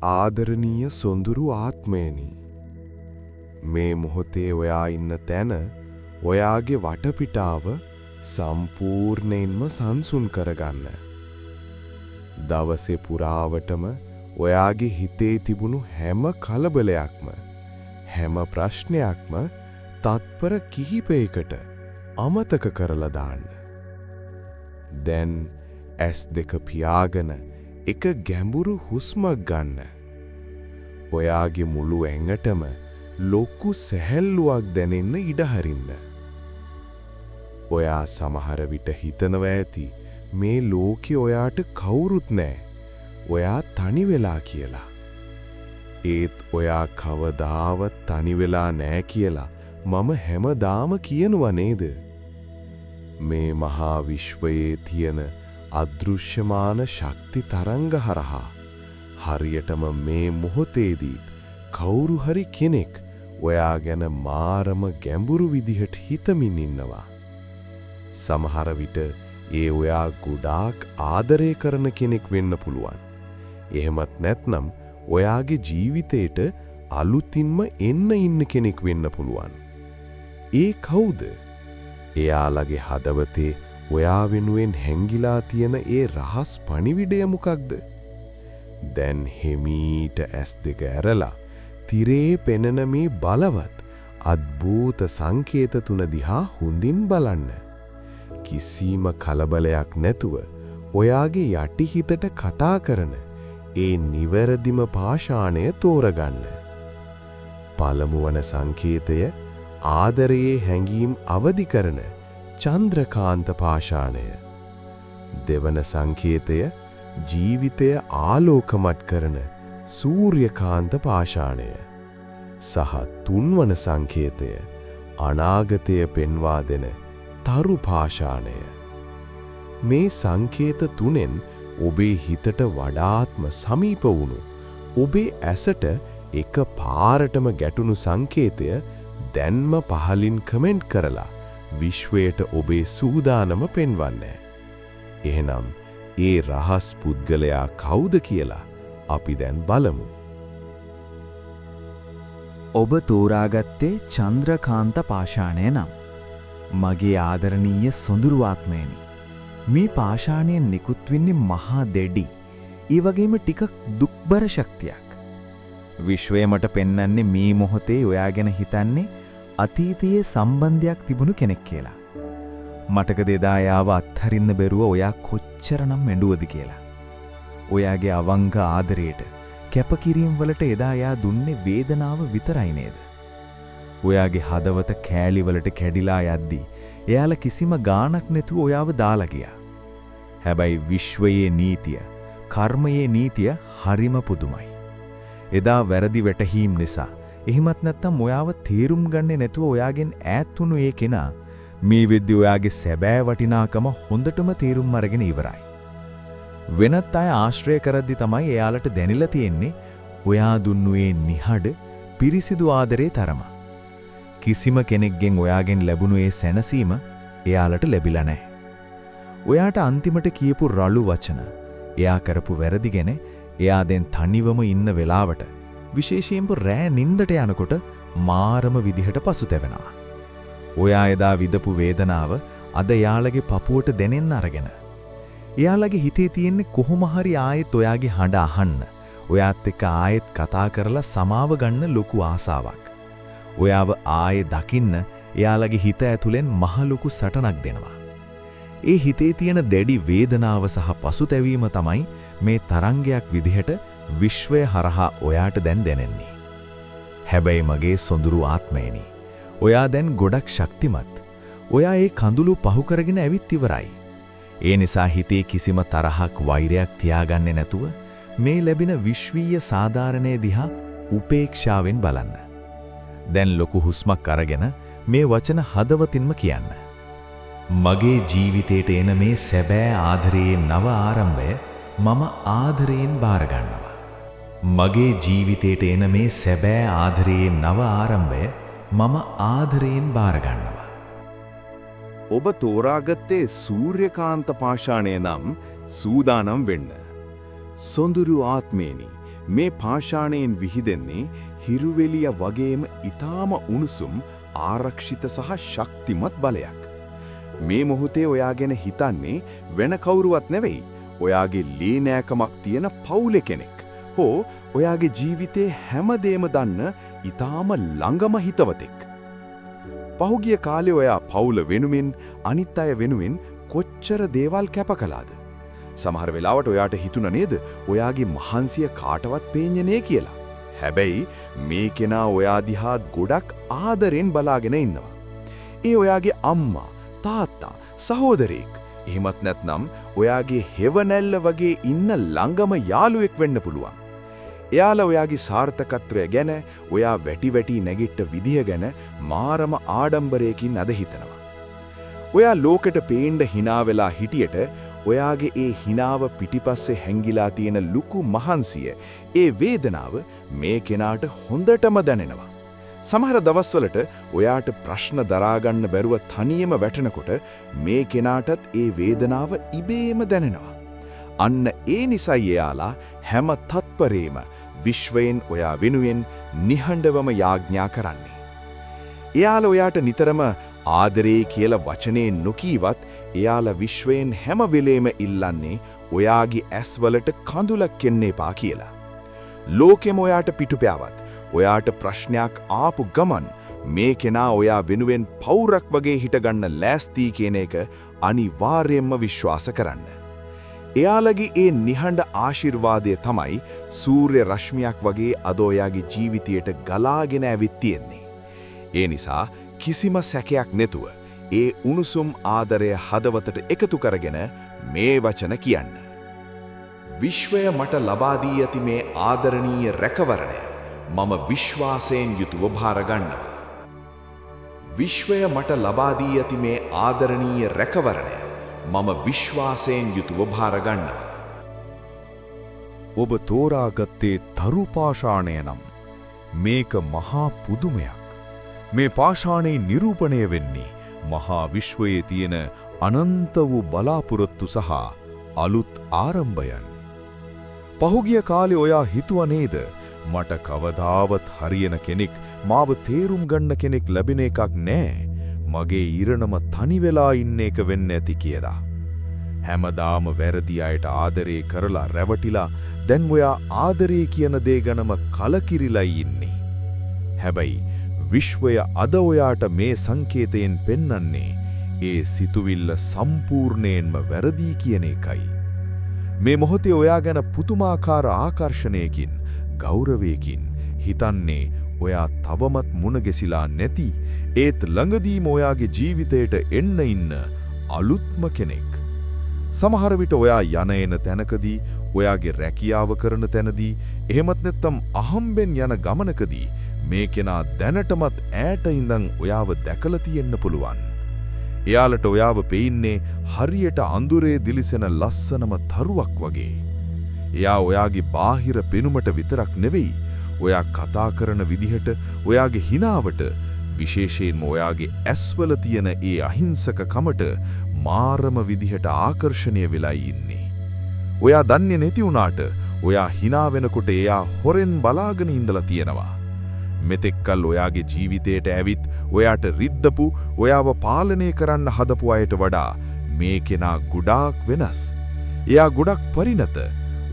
ආදරණීය සොඳුරු ආත්මයනි, මේ මොහොතේ ඔයා ඉන්න තැන ඔයාගේ වටපිටාව සම්පූර්ණයෙන්ම සංසුන් කරගන්න. දවසේ පුරාවටම ඔයාගේ හිතේ තිබුණු හැම කලබලයක්ම, හැම ප්‍රශ්නයක්ම තත්පර කිහිපයකට අමතක කරලා දාන්න. දැන් S2 පියාගෙන එක ගැඹුරු හුස්මක් ගන්න. ඔයාගේ මුළු ඇඟටම ලොකු සැහැල්ලුවක් දැනෙන්න ඉඩ හරින්න. ඔයා සමහර විට හිතනවා ඇති මේ ලෝකේ ඔයාට කවුරුත් නැහැ. ඔයා තනි වෙලා කියලා. ඒත් ඔයා කවදාවත් තනි වෙලා නැහැ කියලා මම හැමදාම කියනවා නේද? මේ මහා විශ්වයේ තියෙන අදෘශ්‍යමාන ශක්ති තරංග හරහා හරියටම මේ මොහොතේදී කවුරු හරි කෙනෙක් ඔයා ගැන මාරම ගැඹුරු විදිහට හිතමින් ඉන්නවා. සමහර විට ඒ ඔයා ගොඩාක් ආදරය කරන කෙනෙක් වෙන්න පුළුවන්. එහෙමත් නැත්නම් ඔයාගේ ජීවිතේට අලුතින්ම එන්න ඉන්න කෙනෙක් වෙන්න පුළුවන්. ඒ කවුද? එයාලගේ හදවතේ ඔයා වෙනුවෙන් හැංගිලා තියෙන ඒ රහස් පණිවිඩය මොකක්ද? දැන් හිමීට S2 ඇරලා තිරේ පෙනෙන මේ බලවත් අద్භූත සංකේත තුන දිහා හොඳින් බලන්න. කිසිම කලබලයක් නැතුව ඔයාගේ යටිහිතට කතා කරන ඒ නිවැරදිම පාෂාණය තෝරගන්න. පළමු වන සංකේතය ආදරයේ හැඟීම් අවදි කරන චන්ද්‍රකාන්ත පාෂාණය. දෙවන සංකේතය ජීවිතය ආලෝකමත් කරන සූර්යකාන්ත පාෂාණය. සහ තුන්වන සංකේතය අනාගතය පෙන්වා දෙන තරු පාෂාණය. මේ සංකේත තුනෙන් ඔබේ හිතට වඩාත්ම සමීප වුණු ඔබේ ඇසට එක පාරටම ගැටුණු සංකේතය දැන්ම පහලින් කමෙන්ට් කරලා විශ්වයට ඔබේ සූදානම පෙන්වන්න. එහෙනම් ඒ රහස් පුද්ගලයා කවුද කියලා අපි දැන් බලමු. ඔබ තෝරාගත්තේ චන්ද්‍රකාන්ත පාෂාණය නම්. මගේ ආදරණීය සොඳුරු ආත්මයනි. මේ පාෂාණයෙන් නිකුත් වෙන්නේ මහා දෙඩි, ඒ වගේම ටිකක් දුක්බර ශක්තියක්. විශ්වය මට පෙන්වන්නේ මේ මොහොතේ ඔයා ගැන හිතන්නේ අතීතයේ සම්බන්ධයක් තිබුණු කෙනෙක් කියලා. මටකද එදා යාව අත්හරින්න බැරුව ඔයා කොච්චරනම් මෙඬුවද කියලා. ඔයාගේ අවංක ආදරයට කැපකිරීම වලට එදා යා දුන්නේ වේදනාව විතරයි නේද? ඔයාගේ හදවත කෑලි වලට කැඩිලා යද්දී එයාලා කිසිම ගාණක් නැතුව ඔයාව දාලා ගියා. හැබැයි විශ්වයේ නීතිය, කර්මයේ නීතිය හරිම පුදුමයි. එදා වැරදි වැටහීම් නිසා, එහෙමත් නැත්නම් ඔයාව තේරුම් ගන්නේ නැතුව ඔයාගෙන් ඈත් වුණු ඒ කෙනා මේ වෙද්දී ඔයාගේ සැබෑ වටිනාකම හොඳටම තේරුම් අරගෙන ඉවරයි. වෙනත් අය ආශ්‍රය කරද්දි තමයි එයාලට දැනෙලා තියෙන්නේ ඔයා දුන්නු ඒ නිහඬ පිරිසිදු ආදරේ තරම. කිසිම කෙනෙක්ගෙන් ඔයාගෙන් ලැබුණු ඒ සැනසීම එයාලට ලැබිලා නැහැ. ඔයාට අන්තිමට කියපු රළු වචන, එයා කරපු වැරදි ගැන එයා දැන් තනිවම ඉන්න වෙලාවට, විශේෂයෙන්ම රෑ නින්දට යනකොට මාරම විදිහට පසුතැවෙනවා. ඔයා එදා විඳපු වේදනාව අද එයාලගේ පපුවට දැනෙන්න අරගෙන, එයාලගේ හිතේ තියෙන්නේ කොහොම හරි ආයෙත් ඔයාගේ හඬ අහන්න, ඔයාත් එක්ක ආයෙත් කතා කරලා සමාව ගන්න ලොකු ආසාවක්. ඔයාව ආයේ දකින්න එයාලගේ හිත ඇතුලෙන් මහ ලොකු සටනක් දෙනවා. ඒ හිතේ තියෙන දැඩි වේදනාව සහ පසුතැවීම තමයි මේ තරංගයක් විදිහට විශ්වය හරහා ඔයාට දැන් දැනෙන්නේ. හැබැයි මගේ සොඳුරු ආත්මයනි, ඔයා දැන් ගොඩක් ශක්තිමත්. ඔයා ඒ කඳුළු පහු කරගෙන ඇවිත් ඉවරයි. ඒ නිසා හිතේ කිසිම තරහක්, වෛරයක් තියාගන්නේ නැතුව මේ ලැබෙන විශ්වීය සාධාරණයේ දිහා උපේක්ෂාවෙන් බලන්න. දැන් ලොකු හුස්මක් අරගෙන මේ වචන හදවතින්ම කියන්න. මගේ ජීවිතේට එන මේ සැබෑ ආදරයේ නව ආරම්භය මම ආදරයෙන් බාර ගන්නවා. මගේ ජීවිතේට එන මේ සැබෑ ආදරයේ නව ආරම්භය මම ආදරයෙන් බාර ගන්නවා. ඔබ තෝරාගත්තේ සූර්යකාන්ත පාෂාණය නම් සූදානම් වෙන්න. සොඳුරු ආත්මේනි, මේ පාෂාණයෙන් විහිදෙන්නේ හිරුවෙලිය වගේම ඊටාම උණුසුම් ආරක්ෂිත සහ ශක්තිමත් බලයක්. මේ මොහොතේ ඔයා ගැන හිතන්නේ වෙන කවුරුවත් නෙවෙයි. ඔයාගේ ලීනෑකමක් තියෙන පවුලේ කෙනෙක්. හෝ ඔයාගේ ජීවිතේ හැමදේම දන්න ඊටාම ළඟම හිතවතෙක්. පහුගිය කාලේ ඔයා පවුල වෙනුමින් අනිත් අය වෙනුවෙන් කොච්චර දේවල් කැප කළාද? සමහර වෙලාවට ඔයාට හිතුණ නේද ඔයාගේ මහන්සිය කාටවත් පේන්නේ නෑ කියලා. හැබැයි මේ කෙනා ඔයා දිහා ගොඩක් ආදරෙන් බලාගෙන ඉන්නවා. ඒ ඔයාගේ අම්මා, තාත්තා, සහෝදරයෙක්. එහෙමත් නැත්නම් ඔයාගේ හෙවණැල්ල වගේ ඉන්න ළඟම යාළුවෙක් වෙන්න පුළුවන්. එයාලා ඔයාගේ සාර්ථකත්වය ගැන, ඔයා වැටි නැගිට්ට විදිය ගැන මාරම ආඩම්බරයකින් අද හිතනවා. ඔයා ලෝකෙට පේන්න hina වෙලා හිටියට ඔයාගේ ඒ hinaව පිටිපස්සේ හැංගිලා තියෙන ලুকু මහන්සිය, ඒ වේදනාව මේ කෙනාට හොඳටම දැනෙනවා. සමහර දවස්වලට ඔයාට ප්‍රශ්න දරාගන්න බැරුව තනියම වැටෙනකොට මේ කෙනාටත් ඒ වේදනාව ඉබේම දැනෙනවා. අන්න ඒ නිසයි එයාලා හැම තත්පරේම විශ්වයෙන් ඔයා වෙනුවෙන් නිහඬවම යාඥා කරන්නේ. එයාලා ඔයාට නිතරම ආදරේ කියලා වචනේ නොකීවත් එයාලා විශ්වයෙන් හැම වෙලේම ඉල්ලන්නේ ඔයාගේ ඇස්වලට කඳුලක් එන්න එපා කියලා. ලෝකෙම ඔයාට පිටුපෑවත් ඔයාට ප්‍රශ්නයක් ආපු ගමන් මේ කෙනා ඔයා වෙනුවෙන් පවුරක් වගේ හිටගන්න ලෑස්ති කියන එක අනිවාර්යයෙන්ම විශ්වාස කරන්න. එයාලගේ ඒ නිහඬ ආශිර්වාදය තමයි සූර්ය රශ්මියක් වගේ අද ඔයාගේ ජීවිතයට ගලාගෙන ඇවිත් තියෙන්නේ. ඒ නිසා කිසිම සැකයක් නැතුව ඒ උණුසුම් ආදරය හදවතට එකතු කරගෙන මේ වචන කියන්න. විශ්වය මට ලබා දී ඇති මේ ආදරණීය රැකවරණය මම විශ්වාසයෙන් යුතුව භාර ගන්නවා. විශ්වය මට ලබා දී ඇති මේ ආදරණීය රැකවරණය මම විශ්වාසයෙන් යුතුව භාර ගන්නවා. ඔබ තෝරාගත්තේ තරු පාෂාණය නම් මේක මහා පුදුමයක්. මේ පාෂාණේ නිරූපණය වෙන්නේ මහා විශ්වයේ තියෙන අනන්ත වූ බලාපොරොත්තු සහ අලුත් ආරම්භයන්. පහුගිය කාලේ ඔයා හිතුවා නේද මට කවදාවත් හරියන කෙනෙක්, මාව තේරුම් ගන්න කෙනෙක් ලැබෙන එකක් නෑ. මගේ ඉරණම තනි වෙලා ඉන්න එක වෙන්න ඇති කියලා. හැමදාම වැරදි අයට ආදරේ කරලා රැවටිලා දැන් ඔයා ආදරේ කියන දේ ගැනම කලකිරිලා ඉන්නේ. හැබැයි විශ්වය අද ඔයාට මේ සංකේතයෙන් පෙන්වන්නේ ඒ සිතුවිල්ල සම්පූර්ණයෙන්ම වැරදි කියන එකයි. මේ මොහොතේ ඔයා ගැන පුදුමාකාර ආකර්ෂණයකින්, ගෞරවයකින් හිතන්නේ ඔයා තවමත් මුණ ගැසිලා නැති, ඒත් ළඟදීම ඔයාගේ ජීවිතයට එන්න ඉන්න අලුත්ම කෙනෙක්. සමහර විට ඔයා යන එන තැනකදී, ඔයාගේ රැකියාව කරන තැනදී, එහෙමත් නැත්නම් අහම්බෙන් යන ගමනකදී මේ කෙනා දැනටමත් ඈත ඉඳන් ඔයාව දැකලා තියෙන්න පුළුවන්. එයාලට ඔයාව පෙයින්නේ හරියට අඳුරේ දිලිසෙන ලස්සනම තරුවක් වගේ. එයා ඔයාගේ බාහිර පෙනුමට විතරක් නෙවෙයි, ඔයා කතා කරන විදිහට, ඔයාගේ හිනාවට, විශේෂයෙන්ම ඔයාගේ ඇස්වල තියෙන ඒ අහිංසක කමට මාරම විදිහට ආකර්ෂණය වෙලා ඉන්නේ. ඔයා දන්නේ නැති වුණාට ඔයා hina වෙනකොට එයා හොරෙන් බලාගෙන ඉඳලා තියෙනවා. මෙතෙක්කල් ඔයාගේ ජීවිතයට ඇවිත් ඔයාට රිද්දපු, ඔයාව පාලනය කරන්න හදපු අයට වඩා මේ කෙනා ගොඩාක් වෙනස්. එයා ගොඩක් පරිණත,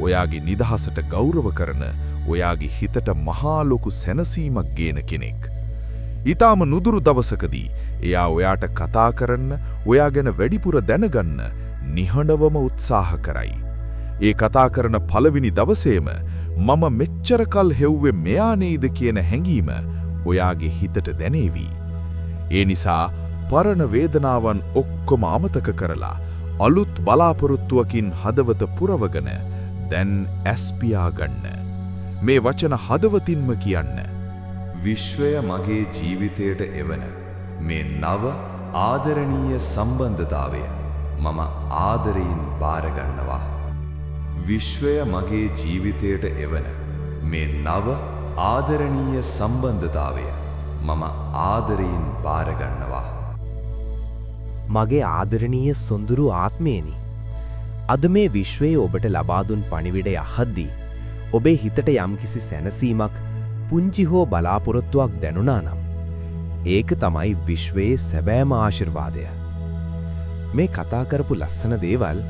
ඔයාගේ නිදහසට ගෞරව කරන, ඔයාගේ හිතට මහා ලොකු සැනසීමක් ගේන කෙනෙක්. ඊටාම නුදුරු දවසකදී එයා ඔයාට කතා කරන්න, ඔයා ගැන වැඩිපුර දැනගන්න නිහඬවම උත්සාහ කරයි. ඒ කතා කරන පළවෙනි දවසේම මම මෙච්චර කල් හෙව්වේ මෙයා නේද කියන හැඟීම ඔයාගේ හිතට දැනේවි. ඒ නිසා පරණ වේදනාවන් ඔක්කොම අමතක කරලා අලුත් බලාපොරොත්තුවකින් හදවත පුරවගෙන දැන් ඇස් පියාගන්න. මේ වචන හදවතින්ම කියන්න. විශ්වය මගේ ජීවිතයට එවන මේ නව ආදරණීය සම්බන්ධතාවය මම ආදරයෙන් බාර ගන්නවා. විශ්වය මගේ ජීවිතයට එවන මේ නව ආදරණීය සම්බන්ධතාවය මම ආදරයෙන් බාර ගන්නවා. මගේ ආදරණීය සොඳුරු ආත්මේනි, අද මේ විශ්වයේ ඔබට ලබා දුන් පණිවිඩය අහද්දී ඔබේ හිතට යම්කිසි සැනසීමක් පුංචි හෝ බලාපොරොත්තුවක් දැනුණා නම් ඒක තමයි විශ්වයේ සැබෑම ආශිර්වාදය. මේ කතා කරපු ලස්සන දේවල්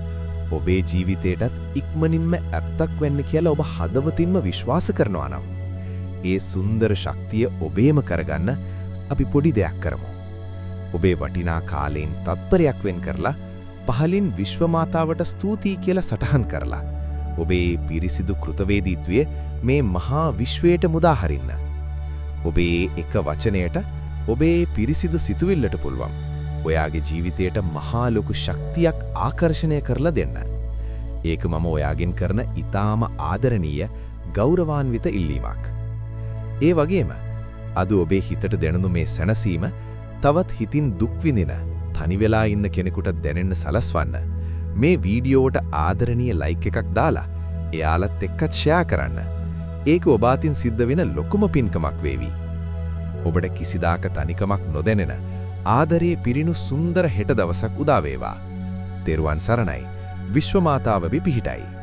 ඔබේ ජීවිතේටත් ඉක්මනින්ම ඇත්තක් වෙන්න කියලා ඔබ හදවතින්ම විශ්වාස කරනවා නම් ඒ සුන්දර ශක්තිය ඔබේම කරගන්න අපි පොඩි දෙයක් කරමු. ඔබේ වටිනා කාලයෙන් තත්පරයක් වෙන් කරලා පහලින් විශ්ව මාතාවට ස්තුතියි කියලා සටහන් කරලා ඔබේ පිරිසිදු කෘතවේදීත්වය මේ මහා විශ්වයට මුදා හරින්න. ඔබේ එක වචනයට ඔබේ පිරිසිදු සිතුවිල්ලට පුළුවන් ඔයාගේ ජීවිතයට මහා ලොකු ශක්තියක් ආකර්ෂණය කරලා දෙන්න. ඒක මම ඔයාගෙන් කරන ඊටාම ආදරණීය ගෞරවාන්විත ඉල්ලීමක්. ඒ වගේම අද ඔබේ හිතට දැනුණු මේ සැනසීම තවත් හිතින් දුක් විඳින තනි වෙලා ඉන්න කෙනෙකුට දැනෙන්න සලස්වන්න මේ වීඩියෝවට ආදරණීය ලයික් එකක් දාලා එයාලත් එක්කත් ෂෙයා කරන්න. ඒක ඔබ අතින් සිද්ධ වෙන ලොකුම පින්කමක් වේවි. ඔබට කිසිදාක තනිකමක් නොදැනෙන ආදරයේ පිරිණු සුන්දර හෙට දවසක් උදා වේවා. තෙරුවන් සරණයි. විශ්ව මාතාව පිහිටයි.